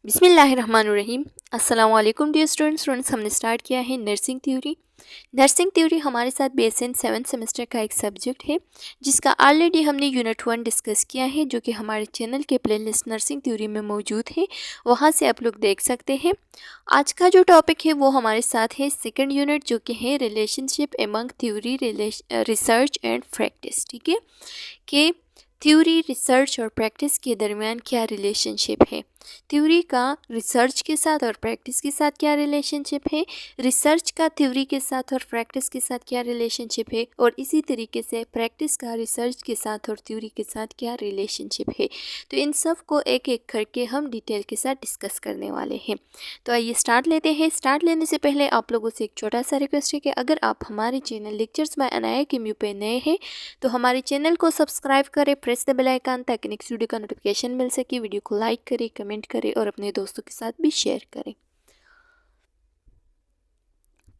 बिस्मिल्लाहिर्रहमानुर्रहीम। अस्सलाम वालेकुम dear students. हमने स्टार्ट किया है नर्सिंग थ्योरी। नर्सिंग थ्योरी हमारे साथ BSN 7th सेमेस्टर का एक सब्जेक्ट है जिसका ऑलरेडी हमने यूनिट 1 डिस्कस किया है, जो कि हमारे चैनल के प्लेलिस्ट नर्सिंग थ्योरी में मौजूद है। वहाँ से आप लोग देख सकते हैं। आज का जो टॉपिक है वो हमारे साथ है सेकंड यूनिट, जो कि है relationship among theory, research and practice. ठीक है कि थ्योरी, रिसर्च और प्रैक्टिस के दरमियान क्या रिलेशनशिप है, थ्योरी का रिसर्च के साथ और प्रैक्टिस के साथ क्या रिलेशनशिप है, रिसर्च का थ्योरी के साथ और प्रैक्टिस के साथ क्या रिलेशनशिप है, और इसी तरीके से प्रैक्टिस का रिसर्च के साथ और थ्योरी के साथ क्या रिलेशनशिप है। तो इन सब को एक एक करके हम डिटेल के साथ डिस्कस करने वाले हैं। तो आइए स्टार्ट लेते हैं। स्टार्ट लेने से पहले आप लोगों से एक छोटा सा रिक्वेस्ट है कि अगर आप हमारे चैनल लेक्चर्स बाय अनाया किम्यू पे नए हैं तो हमारे चैनल को सब्सक्राइब करें, प्रेस द बेल आइकन ताकि नेक्स्ट वीडियो का नोटिफिकेशन मिल सके। वीडियो को लाइक करें, कमेंट करें और अपने दोस्तों के साथ भी शेयर करें।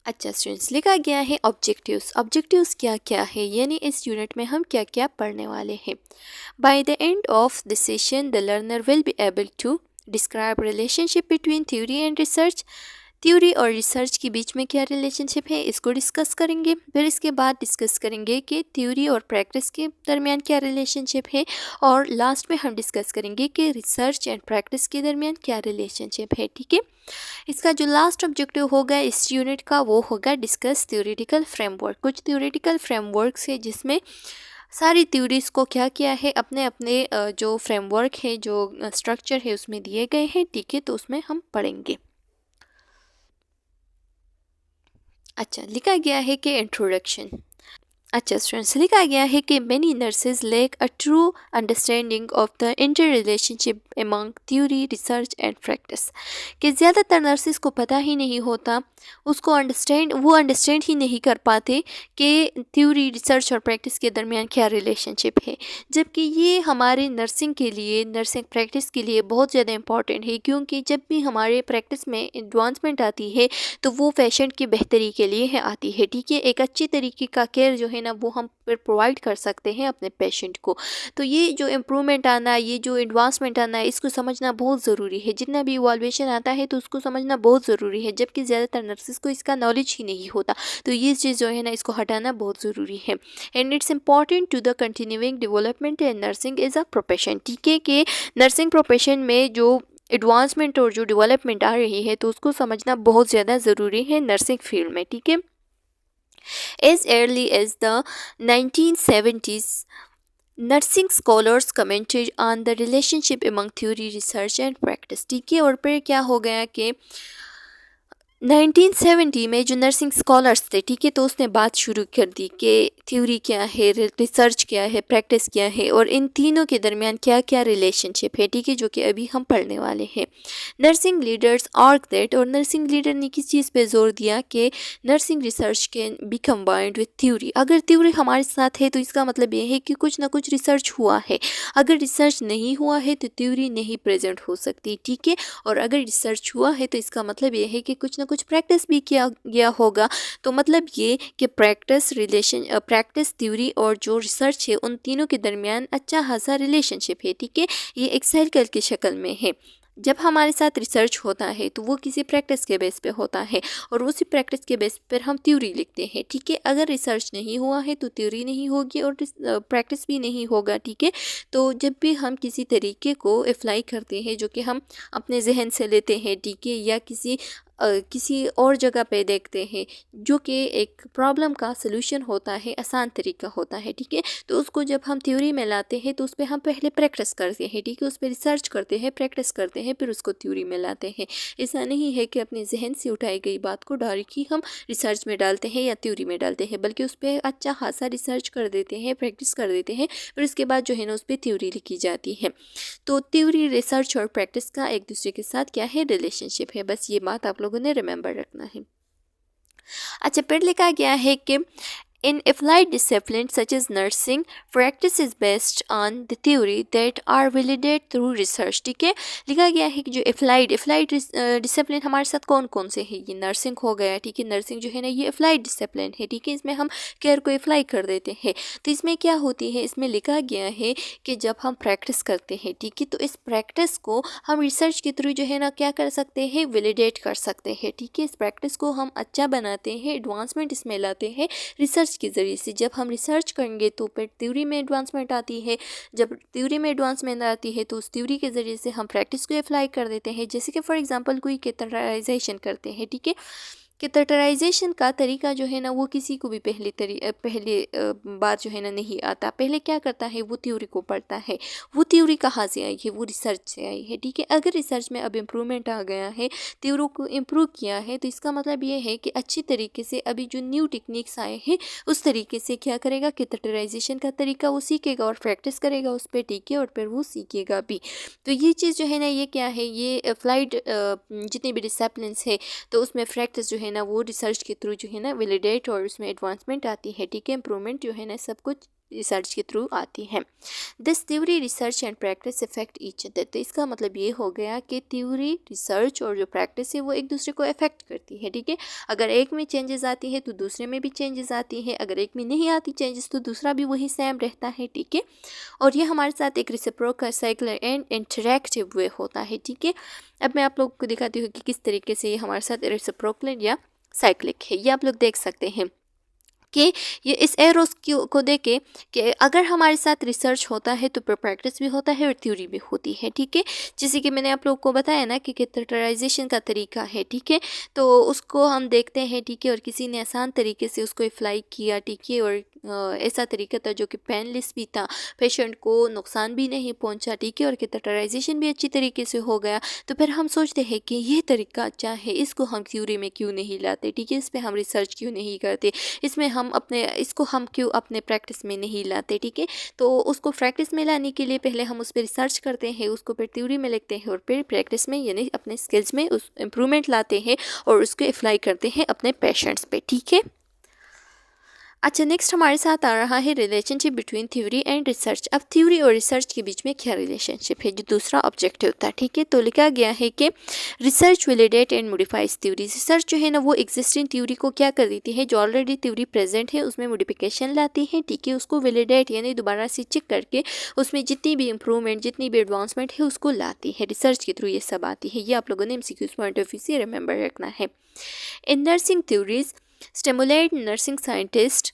अच्छा स्टूडेंट्स, लिखा गया है ऑब्जेक्टिव्स। ऑब्जेक्टिव्स क्या क्या है, यानी इस यूनिट में हम क्या क्या पढ़ने वाले हैं। By the end of the session the learner will be able to describe relationship between theory and research. Theory और रिसर्च के बीच में क्या रिलेशनशिप है, इसको डिस्कस करेंगे। फिर इसके बाद डिस्कस करेंगे कि थ्योरी और प्रैक्टिस के दरमियान क्या रिलेशनशिप है, और लास्ट में हम डिस्कस करेंगे कि रिसर्च एंड प्रैक्टिस के दरमियान क्या रिलेशनशिप है। ठीक है, इसका जो लास्ट ऑब्जेक्टिव होगा इस यूनिट का वो होगा डिस्कस थ्योरेटिकल फ्रेमवर्क। कुछ थ्योरेटिकल फ्रेमवर्क्स है जिसमें सारी थ्योरीज को क्या किया है, अपने अपने जो फ्रेमवर्क है, जो स्ट्रक्चर है उसमें दिए गए हैं। ठीक है, तो उसमें हम पढ़ेंगे। अच्छा, लिखा गया है कि इंट्रोडक्शन। अच्छा स्टूडेंट्स, लिखा गया है कि many nurses lake a true understanding of the inter relationship among theory, research and practice. कि ज़्यादातर नर्सेज को पता ही नहीं होता, उसको अंडरस्टैंड ही नहीं कर पाते कि थ्योरी, रिसर्च और प्रैक्टिस के दरमियान क्या रिलेशनशिप है। जबकि ये हमारे नर्सिंग के लिए, नर्सिंग प्रैक्टिस के लिए बहुत ज़्यादा इंपॉर्टेंट है, क्योंकि जब भी हमारे प्रैक्टिस में एडवांसमेंट आती है तो वो पेशेंट की बेहतरी के लिए है आती है। ठीक है, एक अच्छी तरीके का केयर जो है ना वो हम फिर प्रोवाइड कर सकते हैं अपने पेशेंट को। तो ये जो इम्प्रूवमेंट आना, ये जो एडवांसमेंट आना है, इसको समझना बहुत ज़रूरी है। जितना भी इवॉल्वेशन आता है तो उसको समझना बहुत ज़रूरी है, जबकि ज़्यादातर नर्सेज को इसका नॉलेज ही नहीं होता। तो ये चीज़ जो है ना इसको हटाना बहुत ज़रूरी है। And it's important to the continuing development in nursing is a profession. ठीक है, कि नर्सिंग प्रोफेशन में जो एडवांसमेंट और जो डेवलपमेंट आ रही है तो उसको समझना बहुत ज़्यादा ज़रूरी है नर्सिंग फील्ड में। ठीक है, as early as the 1970s, nursing scholars commented on the relationship among theory, research and practice। ठीक है, और फिर क्या हो गया कि 1970 में जो नर्सिंग स्कॉलर्स थे, ठीक है, तो उसने बात शुरू कर दी कि थ्योरी क्या है, रिसर्च क्या है, प्रैक्टिस क्या है, और इन तीनों के दरमियान क्या क्या रिलेशनशिप है। ठीक है, जो कि अभी हम पढ़ने वाले हैं। नर्सिंग लीडर्स आर्क दैट, और नर्सिंग लीडर ने किस चीज़ पे जोर दिया कि nursing research can be combined with theory. अगर थ्योरी हमारे साथ है तो इसका मतलब ये है कि कुछ ना कुछ रिसर्च हुआ है। अगर रिसर्च नहीं हुआ है तो थ्योरी नहीं प्रेजेंट हो सकती। ठीक है, और अगर रिसर्च हुआ है तो इसका मतलब ये है कि कुछ ना कुछ प्रैक्टिस भी किया गया होगा। तो मतलब ये कि प्रैक्टिस, थ्योरी और जो रिसर्च है उन तीनों के दरमियान अच्छा खासा रिलेशनशिप है। ठीक है, ये एक साइकिल की शक्ल में है। जब हमारे साथ रिसर्च होता है तो वो किसी प्रैक्टिस के बेस पे होता है, और उसी प्रैक्टिस के बेस पर हम थ्योरी लिखते हैं। ठीक है, अगर रिसर्च नहीं हुआ है तो थ्योरी नहीं होगी और प्रैक्टिस भी नहीं होगा। ठीक है, तो जब भी हम किसी तरीके को अप्लाई करते हैं जो कि हम अपने जहन से लेते हैं, ठीक है, या किसी और जगह पे देखते हैं जो कि एक प्रॉब्लम का सलूशन होता है, आसान तरीका होता है। ठीक है, तो उसको जब हम थ्योरी में लाते हैं तो उस पर हम पहले प्रैक्टिस करते हैं। ठीक है, उस पर रिसर्च करते हैं, प्रैक्टिस करते हैं, फिर उसको थ्योरी में लाते हैं। ऐसा नहीं है कि अपने जहन से उठाई गई बात को डायरेक्टली हम रिसर्च में डालते हैं या थ्योरी में डालते हैं, बल्कि उस पर अच्छा खासा रिसर्च कर देते हैं, प्रैक्टिस कर देते हैं, फिर उसके बाद जो है ना उस पर थ्योरी लिखी जाती है। तो थ्योरी, रिसर्च और प्रैक्टिस का एक दूसरे के साथ क्या है, रिलेशनशिप है। बस ये बात आप लोगों ने रिमेंबर रखना है। अच्छा, फिर लिखा गया है कि In applied disciplines such as nursing, practice is based on the theory that are validated through research. ठीक है, लिखा गया है कि जो अप्लाइड डिसिप्लिन हमारे साथ कौन कौन से है, ये नर्सिंग हो गया, ठीक है, नर्सिंग जो है ना ये अप्लाइड डिसिप्लिन है, ठीक है, इसमें हम केयर को अप्लाई कर देते हैं। तो इसमें क्या होती है, इसमें लिखा गया है कि जब हम प्रैक्टिस करते हैं, ठीक है, तो इस प्रैक्टिस को हम रिसर्च के थ्रू जो है ना क्या कर सकते हैं, वैलिडेट कर सकते हैं, ठीक है, इस प्रैक्टिस को हम अच्छा बनाते हैं, एडवांसमेंट इसमें लाते हैं रिसर्च के ज़रिए से। जब हम रिसर्च करेंगे तो फिर थ्योरी में एडवांसमेंट आती है, जब थ्योरी में एडवांसमेंट आती है तो उस थ्योरी के ज़रिए से हम प्रैक्टिस को अप्लाई कर देते हैं। जैसे कि फॉर एग्जांपल कोई कैथेटराइजेशन करते हैं, ठीक है, कैथेटराइजेशन का तरीका जो है ना वो किसी को भी पहले बार जो है ना नहीं आता। पहले क्या करता है, वो थ्योरी को पढ़ता है। वो थ्योरी कहाँ से आई है, वो रिसर्च से आई है, ठीक है। अगर रिसर्च में अब इम्प्रूवमेंट आ गया है, थ्योरी को इम्प्रूव किया है, तो इसका मतलब ये है कि अच्छी तरीके से अभी जो न्यू टेक्निक्स आए हैं उस तरीके से क्या करेगा, कैथेटराइजेशन का तरीका वो सीखेगा और प्रैक्टिस करेगा उस पर, ठीक है, और फिर वो सीखेगा भी। तो ये चीज़ जो है ना ये क्या है, ये अप्लाइड जितनी भी डिसिप्लिन्स है तो उसमें प्रैक्टिस जो है ना वो रिसर्च के थ्रू जो है ना वैलिडेट और उसमें एडवांसमेंट आती है, ठीक है, इंप्रूवमेंट जो है ना सब कुछ रिसर्च के थ्रू आती है। This theory research and practice effect each other. तो इसका मतलब ये हो गया कि थ्योरी, रिसर्च और जो प्रैक्टिस है वो एक दूसरे को इफेक्ट करती है, ठीक है। अगर एक में चेंजेस आती है तो दूसरे में भी चेंजेस आती है, अगर एक में नहीं आती चेंजेस तो दूसरा भी वही सेम रहता है, ठीक है। और ये हमारे साथ एक रेसिप्रोकल, साइक्लिक एंड इंटरैक्टिव वे होता है, ठीक है। अब मैं आप लोगों को दिखाती हूँ कि किस तरीके से ये हमारे साथ रेसिप्रोकल या साइक्लिक है। ये आप लोग देख सकते हैं कि ये इस एरोस को देखे कि अगर हमारे साथ रिसर्च होता है तो प्रैक्टिस भी होता है और थ्योरी भी होती है, ठीक है। जैसे कि मैंने आप लोगों को बताया ना कि कैथेटराइजेशन का तरीका है, ठीक है, तो उसको हम देखते हैं, ठीक है, और किसी ने आसान तरीके से उसको अप्लाई किया, ठीक है, और ऐसा तरीका था जो कि पेनलेस भी था, पेशेंट को नुकसान भी नहीं पहुंचा, ठीक है, और कैथेटराइजेशन भी अच्छी तरीके से हो गया। तो फिर हम सोचते हैं कि ये तरीका अच्छा है, इसको हम थ्योरी में क्यों नहीं लाते, ठीक है, इस पर हम रिसर्च क्यों नहीं करते, इसमें हम क्यों अपने प्रैक्टिस में नहीं लाते, ठीक है। तो उसको प्रैक्टिस में लाने के लिए पहले हम उस पर रिसर्च करते हैं, उसको फिर थ्योरी में लिखते हैं और फिर प्रैक्टिस में यानी अपने स्किल्स में उस इम्प्रूवमेंट लाते हैं और उसको अप्लाई करते हैं अपने पेशेंट्स पे, ठीक है। अच्छा, नेक्स्ट हमारे साथ आ रहा है relationship between theory and research. अब थ्योरी और रिसर्च के बीच में क्या रिलेशनशिप है, जो दूसरा ऑब्जेक्टिव था, ठीक है। तो लिखा गया है कि research validate and modifies theory. Research जो है ना वो एग्जिस्टिंग थ्योरी को क्या कर देती है, जो ऑलरेडी थ्योरी प्रेजेंट है उसमें मॉडिफिकेशन लाती है, ठीक है, उसको वैलिडेट यानी दोबारा से चेक करके उसमें जितनी भी इंप्रूवमेंट, जितनी भी एडवांसमेंट है उसको लाती है। रिसर्च के थ्रू ये सब आती है। ये आप लोगों ने MCQs पॉइंट ऑफ व्यू से रिमेंबर रखना है। In nursing theories stimulate nursing scientist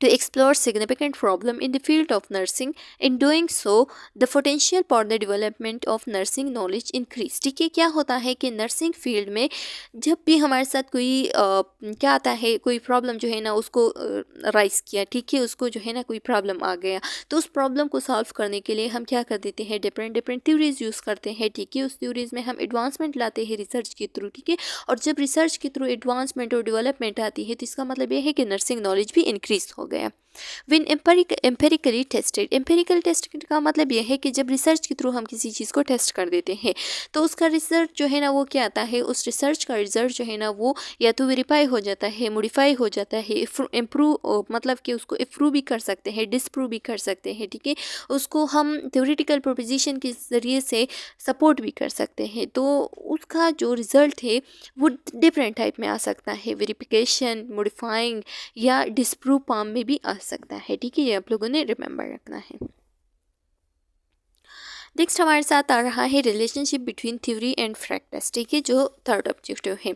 to explore significant problem in the field of nursing. In doing so, the potential for the development of nursing knowledge increase। ठीक है, क्या होता है कि nursing field में जब भी हमारे साथ कोई क्या आता है, कोई प्रॉब्लम जो है ना उसको राइज किया, ठीक है, उसको जो है ना कोई प्रॉब्लम आ गया, तो उस प्रॉब्लम को सॉल्व करने के लिए हम क्या कर देते हैं, डिफरेंट थ्योरीज यूज़ करते हैं, ठीक है। उस थ्योरीज में हम एडवांसमेंट लाते हैं रिसर्च के थ्रू, ठीक है। और जब रिसर्च के थ्रू एडवांसमेंट और डेवलपमेंट आती है तो इसका मतलब यह है कि नर्सिंग नॉलेज भी इंक्रीज हो गया। When empirically tested. Empirical test का मतलब यह है कि जब रिसर्च के थ्रू हम किसी चीज़ को टेस्ट कर देते हैं तो उसका रिसर्च जो है ना वो क्या आता है, उस रिसर्च का रिजल्ट जो है ना वो या तो वेरीफाई हो जाता है, मॉडिफाई हो जाता है, इम्प्रूव मतलब कि उसको इम्प्रूव भी कर सकते हैं, डिसप्रूव भी कर सकते हैं, ठीक है। उसको हम थ्योरेटिकल प्रोपोजिशन के ज़रिए से सपोर्ट भी कर सकते हैं। तो उसका जो रिज़ल्ट है वो डिफरेंट टाइप में आ सकता है, वेरिफिकेशन, मॉडिफाइंग या डिसप्रूव फॉर्म में भी आ सकता है, ठीक है। ये आप लोगों ने रिमेंबर रखना है। नेक्स्ट हमारे साथ आ रहा है relationship between theory and practice, ठीक है, जो थर्ड ऑब्जेक्टिव है।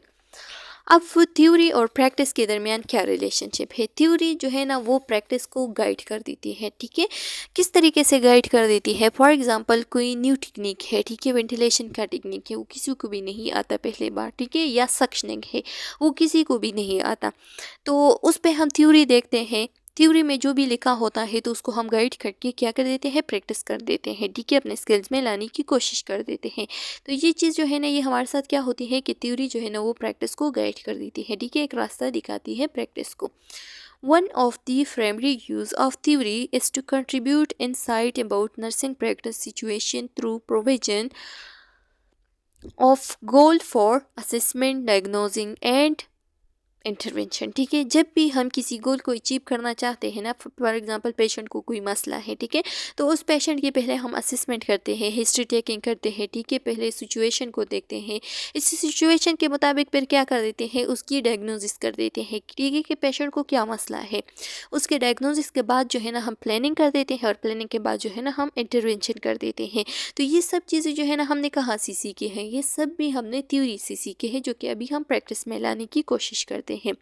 अब थ्योरी और प्रैक्टिस के दरमियान क्या रिलेशनशिप है। थ्योरी जो है ना वो प्रैक्टिस को गाइड कर देती है, ठीक है। किस तरीके से गाइड कर देती है, फॉर एग्जांपल कोई न्यू टेक्निक है, ठीक है, वेंटिलेशन का टेक्निक है, वो किसी को भी नहीं आता पहले बार, ठीक है, या सक्शनिंग है वो किसी को भी नहीं आता, तो उस पर हम थ्योरी देखते हैं। थ्योरी में जो भी लिखा होता है तो उसको हम गाइड करके क्या कर देते हैं, प्रैक्टिस कर देते हैं, ठीक है, अपने स्किल्स में लाने की कोशिश कर देते हैं। तो ये चीज़ जो है ना ये हमारे साथ क्या होती है कि थ्योरी जो है ना वो प्रैक्टिस को गाइड कर देती है, ठीक है, एक रास्ता दिखाती है प्रैक्टिस को। One of the primary use of theory is to contribute insight about nursing practice situation through provision of goal for assessment, diagnosing and intervention. ठीक है, जब भी हम किसी गोल को अचीव करना चाहते हैं ना, फॉर एग्जांपल पेशेंट को कोई मसला है, ठीक है, तो उस पेशेंट की पहले हम असेसमेंट करते हैं, हिस्ट्री टेकिंग करते हैं, ठीक है, पहले सिचुएशन को देखते हैं, इस सिचुएशन के मुताबिक फिर क्या कर देते हैं, उसकी डायग्नोसिस कर देते हैं, ठीक है, कि पेशेंट को क्या मसला है। उसके डायग्नोसिस के बाद जो है ना हम प्लानिंग कर देते हैं, और प्लानिंग के बाद जो है ना हम इंटरवेंशन कर देते हैं। तो ये सब चीज़ें जो है ना हमने कहाँ से सीखी हैं, ये सब भी हमने थ्योरी से सीखे हैं, जो कि अभी हम प्रैक्टिस में लाने की कोशिश करते हैं।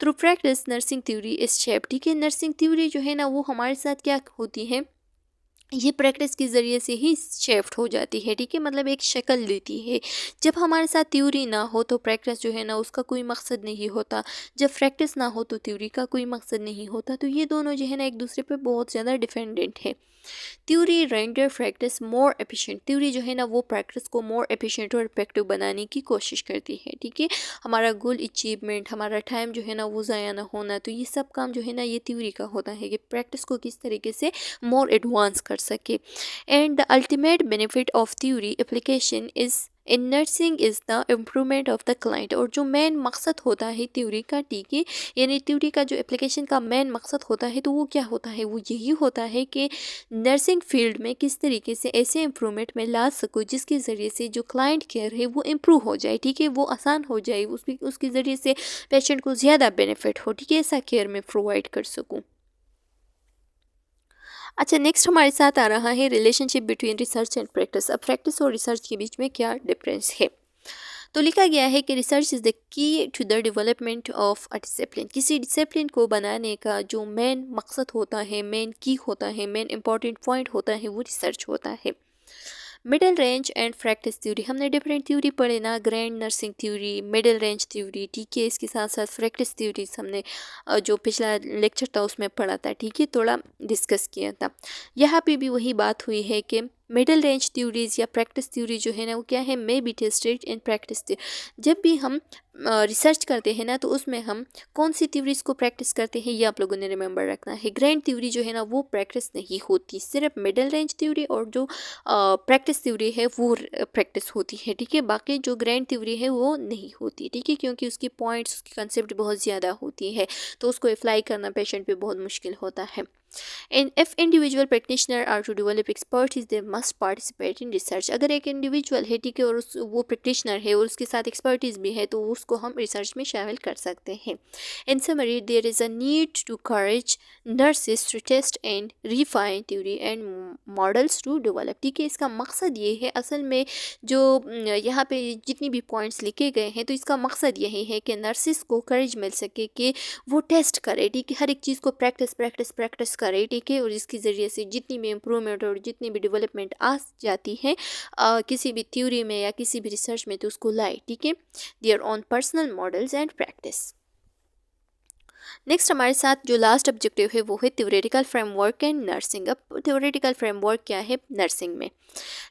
Through practice nursing theory is shape. ठीक है, नर्सिंग थ्योरी जो है ना वो हमारे साथ क्या होती है, ये प्रैक्टिस के ज़रिए से ही शेफ्ट हो जाती है। ठीक है, मतलब एक शक्ल लेती है। जब हमारे साथ थ्योरी ना हो तो प्रैक्टिस जो है ना उसका कोई मकसद नहीं होता, जब प्रैक्टिस ना हो तो थ्योरी का कोई मकसद नहीं होता। तो ये दोनों जो है ना एक दूसरे पे बहुत ज़्यादा डिपेंडेंट है। Theory render practice more efficient. Theory जो है ना वो प्रैक्टिस को मोर एफिशिएंट और इफेक्टिव बनाने की कोशिश करती है। ठीक है, हमारा गोल अचीवमेंट, हमारा टाइम जो है ना वो ज़ाया ना होना, तो ये सब काम जो है ना ये थ्योरी का होता है कि प्रैक्टिस को किस तरीके से मोर एडवांस कर सके। And the ultimate benefit of theory application is in nursing is the improvement of the client. और जो मेन मकसद होता है थ्योरी का, ठीक है, यानी थ्योरी का जो एप्लीकेशन का मेन मकसद होता है, तो वो क्या होता है, वो यही होता है कि नर्सिंग फील्ड में किस तरीके से ऐसे इम्प्रूवमेंट में ला सकूँ जिसके ज़रिए से जो क्लाइंट केयर है वो इम्प्रूव हो जाए। ठीक है, वो आसान हो जाए, उसके ज़रिए से पेशेंट को ज़्यादा बेनिफिट हो। ठीक है, ऐसा केयर मैं प्रोवाइड कर सकूँ। अच्छा, नेक्स्ट हमारे साथ आ रहा है relationship between research and practice. अब प्रैक्टिस और रिसर्च के बीच में क्या डिफरेंस है। तो लिखा गया है कि research is the key to the development of a discipline. किसी डिसिप्लिन को बनाने का जो मेन मकसद होता है, मेन की होता है, मेन इंपॉर्टेंट पॉइंट होता है, वो रिसर्च होता है। Middle range and practice theory, हमने डिफरेंट थ्योरी पढ़े ना, grand nursing theory, middle range theory, ठीक है, इसके साथ साथ प्रैक्टिस थ्योरीज हमने जो पिछला लेक्चर था उसमें पढ़ा था। ठीक है, थोड़ा डिस्कस किया था। यहाँ पे भी वही बात हुई है कि मिडिल रेंज थ्योरीज या प्रैक्टिस थ्योरी जो है ना वो क्या है, may be tested in practice. जब भी हम रिसर्च करते हैं ना तो उसमें हम कौन सी थ्योरीज को प्रैक्टिस करते हैं, ये आप लोगों ने रिमेंबर रखना है। ग्रैंड थ्योरी जो है ना वो प्रैक्टिस नहीं होती, सिर्फ मिडिल रेंज थ्योरी और जो प्रैक्टिस थ्योरी है वो प्रैक्टिस होती है। ठीक है, बाकी जो ग्रैंड थ्योरी है वो नहीं होती। ठीक है, क्योंकि उसकी पॉइंट्स, उसकी कंसेप्ट बहुत ज़्यादा होती है, तो उसको अप्लाई करना पेशेंट पे बहुत मुश्किल होता है। And if individual practitioner are to develop expertise, they must participate in research. अगर एक इंडिविजुअल है, ठीक है, और वो प्रैक्टिशनर है और उसके साथ एक्सपर्टीज भी है, तो उसको हम रिसर्च में शामिल कर सकते हैं। In summary, there is a need to courage nurses to test and refine theory and models to develop. ठीक है, इसका मकसद ये है असल में, जो यहाँ पे जितनी भी पॉइंट्स लिखे गए हैं, तो इसका मकसद यही है कि नर्सेस को करेज मिल सके कि वो टेस्ट करे, ठीक है, हर एक चीज़ को प्रैक्टिस प्रैक्टिस प्रैक्टिस करे। ठीक है, और इसके ज़रिए से जितनी भी इम्प्रूवमेंट और जितनी भी डेवलपमेंट आ जाती है किसी भी थ्योरी में या किसी भी रिसर्च में, तो उसको लाए। ठीक है, their own personal models and practice. Next हमारे साथ जो लास्ट ऑब्जेक्टिव है वो है थ्योरेटिकल फ्रेमवर्क एंड नर्सिंग। अब थ्योरेटिकल फ्रेमवर्क क्या है नर्सिंग में,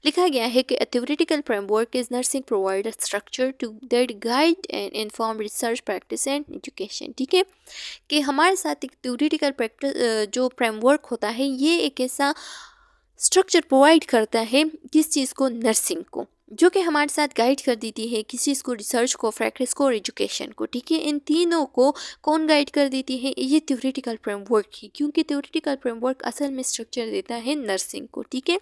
लिखा गया है कि theoretical framework is nursing provide a structure to that guide and inform research practice and education. ठीक है, कि हमारे साथ एक थ्योरेटिकल प्रैक्टिस जो फ्रेमवर्क होता है, ये एक ऐसा स्ट्रक्चर प्रोवाइड करता है किस चीज़ को, नर्सिंग को, जो कि हमारे साथ गाइड कर देती है किस चीज़ को, रिसर्च को, प्रैक्टिस को और एजुकेशन को। ठीक है, इन तीनों को कौन गाइड कर देती है, ये थ्योरेटिकल फ्रेमवर्क ही, क्योंकि थ्योरेटिकल फ्रेमवर्क असल में स्ट्रक्चर देता है नर्सिंग को। ठीक है,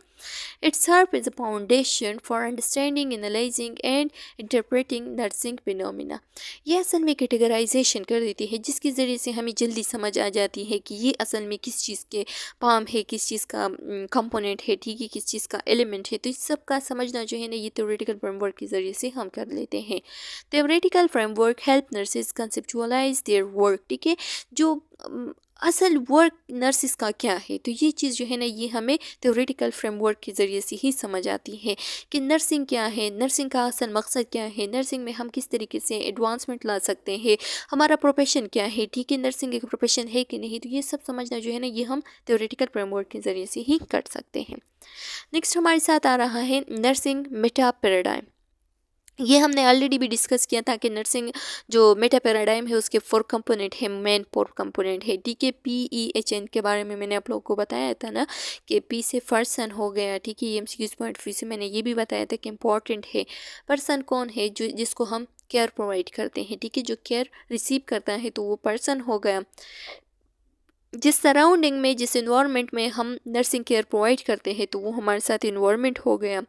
it serve as a foundation for understanding, analysing and interpreting nursing phenomena. ये असल में कैटेगराइजेशन कर देती है जिसके ज़रिए से हमें जल्दी समझ आ जाती है कि ये असल में किस चीज़ के पाम है, किस चीज़ का कंपोनेंट है, ठीक है, किस चीज़ का एलिमेंट है। तो इस सब का समझना जो है ना ये थ्योरेटिकल फ्रेमवर्क के ज़रिए से हम कर लेते हैं। Theoretical framework help nurses conceptualise their work. ठीक है, जो असल वर्क नर्सिस का क्या है, तो ये चीज़ जो है ना ये हमें थ्योरेटिकल फ्रेमवर्क के ज़रिए से ही समझ आती है कि नर्सिंग क्या है, नर्सिंग का असल मकसद क्या है, नर्सिंग में हम किस तरीके से एडवांसमेंट ला सकते हैं, हमारा प्रोफेशन क्या है। ठीक है, नर्सिंग एक प्रोफेशन है कि नहीं, तो ये सब समझना जो है ना ये हम थ्योरेटिकल फ्रेमवर्क के ज़रिए से ही कर सकते हैं। नेक्स्ट हमारे साथ आ रहा है नर्सिंग मेटा पैराडाइम। ये हमने ऑलरेडी भी डिस्कस किया था कि नर्सिंग जो मेटा पैराडाइम है उसके 4 कंपोनेंट है, मेन 4 कंपोनेंट है। ठीक है, PEHN के बारे में मैंने आप लोगों को बताया था ना कि P से पर्सन हो गया। ठीक है, ये MCQ पॉइंट ऑफ व्यू से मैंने ये भी बताया था कि इम्पॉर्टेंट है। पर्सन कौन है, जो जिसको हम केयर प्रोवाइड करते हैं, ठीक है। जो केयर रिसीव करता है तो वो पर्सन हो गया। जिस सराउंडिंग में, जिस इन्वायरमेंट में हम नर्सिंग केयर प्रोवाइड करते हैं तो वो हमारे साथ इन्वायरमेंट हो गया।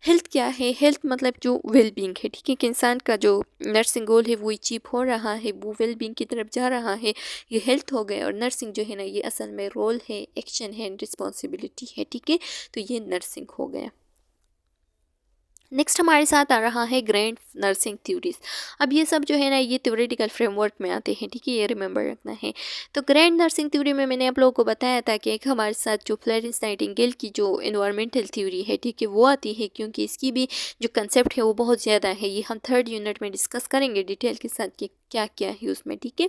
हेल्थ क्या है? हेल्थ मतलब जो वेलबींग है, ठीक है, कि इंसान का जो नर्सिंग गोल है वो अचीव हो रहा है, वो वेलबींग की तरफ जा रहा है, ये हेल्थ हो गया। और नर्सिंग जो है ना, ये असल में रोल है, एक्शन है, रिस्पॉन्सिबिलिटी है, ठीक है। तो ये नर्सिंग हो गया। नेक्स्ट हमारे साथ आ रहा है ग्रैंड नर्सिंग थ्योरीज। अब ये सब जो है ना, ये थ्योरेटिकल फ्रेमवर्क में आते हैं, ठीक है, ये रिमेंबर रखना है। तो ग्रैंड नर्सिंग थ्योरी में मैंने आप लोगों को बताया था कि एक हमारे साथ जो फ्लोरेंस नाइटिंगेल की जो एनवायरमेंटल थ्योरी है, ठीक है, वो आती है, क्योंकि इसकी भी जो कंसेप्ट है वो बहुत ज़्यादा है। ये हम 3rd यूनिट में डिस्कस करेंगे डिटेल के साथ कि क्या क्या है उसमें, ठीक है।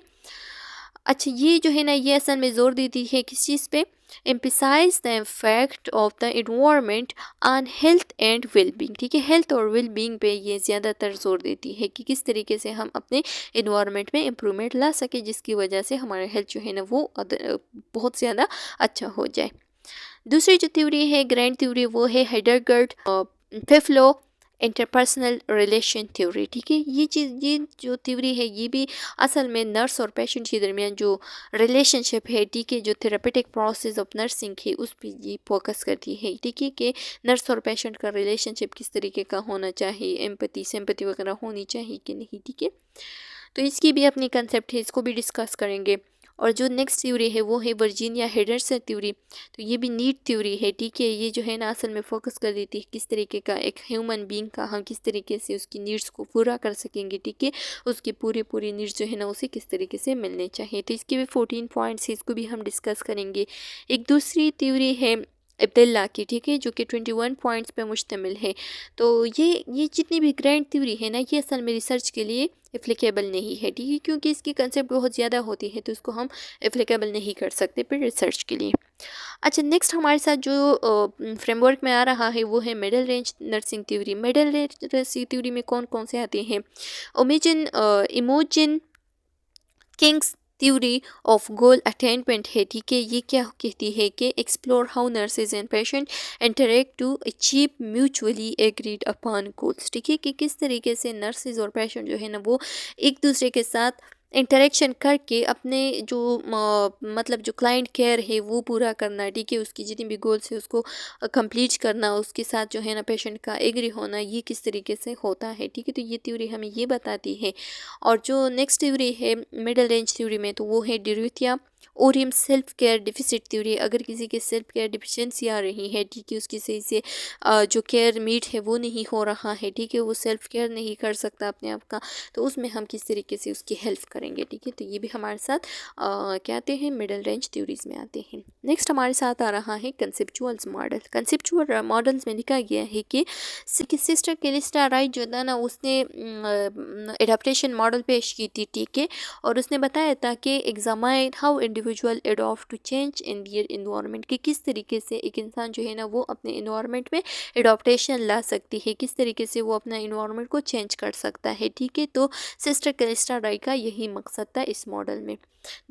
अच्छा, ये जो है ना, ये असल में जोर देती है किस चीज़ पे? Emphasise the effect of the environment on health and wellbeing, ठीक है। हेल्थ और वेलबींग पे ये ज़्यादातर जोर देती है कि किस तरीके से हम अपने इन्वायरमेंट में इम्प्रूवमेंट ला सके, जिसकी वजह से हमारा हेल्थ जो है ना वो बहुत ज़्यादा अच्छा हो जाए। दूसरी जो थ्योरी है, ग्रैंड थ्योरी, वो है हेडरगर्ड फेफलो इंटरपर्सनल रिलेशन थ्योरी, ठीक है। ये जो थ्योरी है, ये भी असल में नर्स और पेशेंट के दरमियान जो रिलेशनशिप है, ठीक है, जो थेरेपेटिक प्रोसेस ऑफ नर्सिंग है, उस पर ये फोकस करती है, ठीक है, कि नर्स और पेशेंट का रिलेशनशिप किस तरीके का होना चाहिए, एम्पैथी सिंपैथी वगैरह होनी चाहिए कि नहीं, ठीक है। तो इसकी भी अपनी कंसेप्ट है, इसको भी डिस्कस करेंगे। और जो नेक्स्ट थ्योरी है वो है वर्जीनिया हेडरसन थ्योरी। तो ये भी नीट थ्योरी है, ठीक है। ये जो है ना, असल में फोकस कर देती है किस तरीके का एक ह्यूमन बीइंग का हम किस तरीके से उसकी नीड्स को पूरा कर सकेंगे, ठीक है। उसकी पूरी नीड्स जो है ना उसे किस तरीके से मिलने चाहिए। तो इसके भी 14 पॉइंट्स है, इसको भी हम डिस्कस करेंगे। एक दूसरी थ्योरी है अब्दुल्ला की, ठीक है, जो कि 21 पॉइंट्स पे मुश्तमिल है। तो ये जितनी भी ग्रैंड थ्योरी है ना, ये असल में रिसर्च के लिए एप्लीकेबल नहीं है, ठीक है, क्योंकि इसकी कंसेप्ट बहुत ज़्यादा होती है, तो इसको हम एप्लीकेबल नहीं कर सकते फिर रिसर्च के लिए। अच्छा, नेक्स्ट हमारे साथ जो फ्रेमवर्क में आ रहा है वो है middle range nursing theory. Middle range nursing theory में कौन कौन से आते हैं? Imogene King's theory of goal attainment है, ठीक है। ये क्या कहती है कि explore how nurses and patient interact to achieve mutually agreed upon goals, ठीक है, कि किस तरीके से नर्सेज और पेशेंट जो है ना वो एक दूसरे के साथ इंटरेक्शन करके अपने जो मतलब जो क्लाइंट केयर है वो पूरा करना, ठीक है, उसकी जितनी भी गोल्स है उसको कंप्लीट करना, उसके साथ जो है ना पेशेंट का एग्री होना, ये किस तरीके से होता है, ठीक है। तो ये थ्योरी हमें ये बताती है। और जो नेक्स्ट थ्योरी है मिडिल रेंज थ्योरी में, तो वो है डिरूथिया ओरियम सेल्फ केयर डिफिसिट थ्योरी। अगर किसी के सेल्फ केयर डिफिशिएंसी आ रही है, ठीक है, उसकी सही से जो केयर मीट है वो नहीं हो रहा है, ठीक है, वो सेल्फ केयर नहीं कर सकता अपने आप का, तो उसमें हम किस तरीके से उसकी हेल्प करेंगे, ठीक है। तो ये भी हमारे साथ क्या आते हैं? मिडिल रेंज थ्योरीज में आते हैं। नेक्स्ट हमारे साथ आ रहा है कंसेप्चुअल्स मॉडल। कंसेप्चुअल मॉडल्स में लिखा गया है कि सिस्टर कैलिस्टा राइट जो था ना, उसने एडाप्टेशन मॉडल पेश की थी, ठीक है, और उसने बताया था कि examine how individual adopt to change in their environment, कि किस तरीके से एक इंसान जो है ना वो अपने इन्वायरमेंट में एडॉप्टेशन ला सकती है, किस तरीके से वो अपना इन्वायरमेंट को चेंज कर सकता है, ठीक है। तो सिस्टर कैलिस्टा राइट का यही मकसद था इस मॉडल में।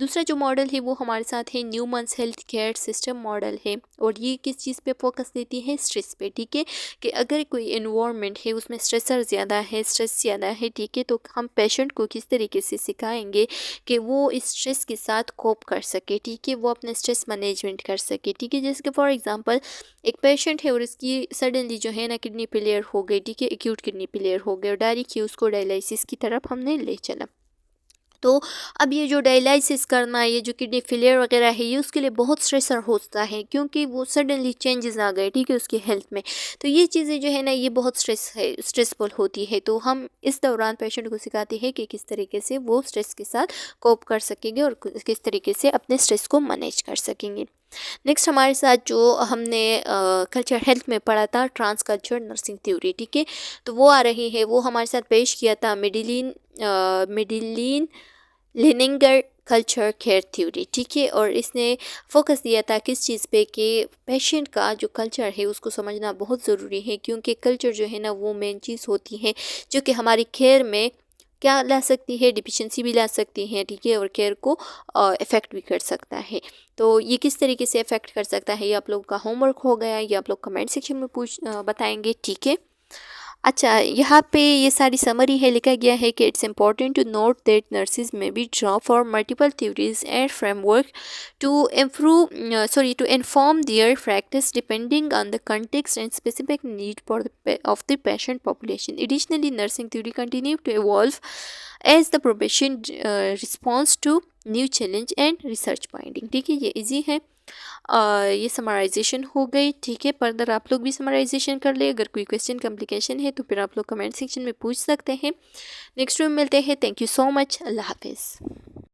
दूसरा जो मॉडल है वो हमारे साथ है न्यूमन्स हेल्थ केयर सिस्टम मॉडल है, और ये किस चीज़ पे फोकस देती है? स्ट्रेस पे, ठीक है, कि अगर कोई इन्वायरमेंट है उसमें स्ट्रेसर ज़्यादा है, स्ट्रेस ज़्यादा है, ठीक है, तो हम पेशेंट को किस तरीके से सिखाएंगे कि वो इस स्ट्रेस के साथ कोप कर सके, ठीक है, वो अपने स्ट्रेस मैनेजमेंट कर सके, ठीक है। जैसे कि फॉर एग्जांपल एक पेशेंट है और इसकी सडनली जो है ना किडनी फेलियर हो गई, ठीक है, एक्यूट किडनी फेलियर हो गई, और डायरेक्टली उसको डायलिसिस की तरफ हमने ले चला। तो अब ये जो डायलिसिस करना, ये जो किडनी फेलियर वगैरह है, ये उसके लिए बहुत स्ट्रेसर होता है, क्योंकि वो सडनली चेंजेस आ गए, ठीक है, उसकी हेल्थ में। तो ये चीज़ें जो है ना ये बहुत स्ट्रेसफुल होती है। तो हम इस दौरान पेशेंट को सिखाते हैं कि किस तरीके से वो स्ट्रेस के साथ कोप कर सकेंगे और किस तरीके से अपने स्ट्रेस को मैनेज कर सकेंगे। नेक्स्ट हमारे साथ जो हमने कल्चर हेल्थ में पढ़ा था ट्रांस कल्चर नर्सिंग थ्योरी, ठीक है, तो वो आ रही है, वो हमारे साथ पेश किया था मेडिलिन लिनिंगर कल्चर केयर थ्योरी, ठीक है, और इसने फोकस दिया था किस चीज़ पे कि पेशेंट का जो कल्चर है उसको समझना बहुत ज़रूरी है, क्योंकि कल्चर जो है ना वो मेन चीज़ होती है जो कि हमारी केयर में क्या ला सकती है? डिफिशिएंसी भी ला सकती है, ठीक है, और केयर को इफ़ेक्ट भी कर सकता है। तो ये किस तरीके से इफ़ेक्ट कर सकता है, ये आप लोगों का होमवर्क हो गया, ये आप लोग कमेंट सेक्शन में बताएंगे, ठीक है। अच्छा, यहाँ पे ये सारी समरी है, लिखा गया है कि it's important to note that nurses may be draw for multiple theories and framework to to inform their practice depending on the context and specific need for of the patient population. Additionally, nursing theory continue to evolve as the profession responds to new challenge and research finding. ठीक है, ये easy है। ये summarization हो गई। ठीक है, further आप लोग भी समराइजेशन कर ले। अगर कोई क्वेश्चन कम्प्लिकेशन है तो फिर आप लोग कमेंट सेक्शन में पूछ सकते हैं। नेक्स्ट में मिलते हैं। Thank you so much. अल्लाह हाफिज़।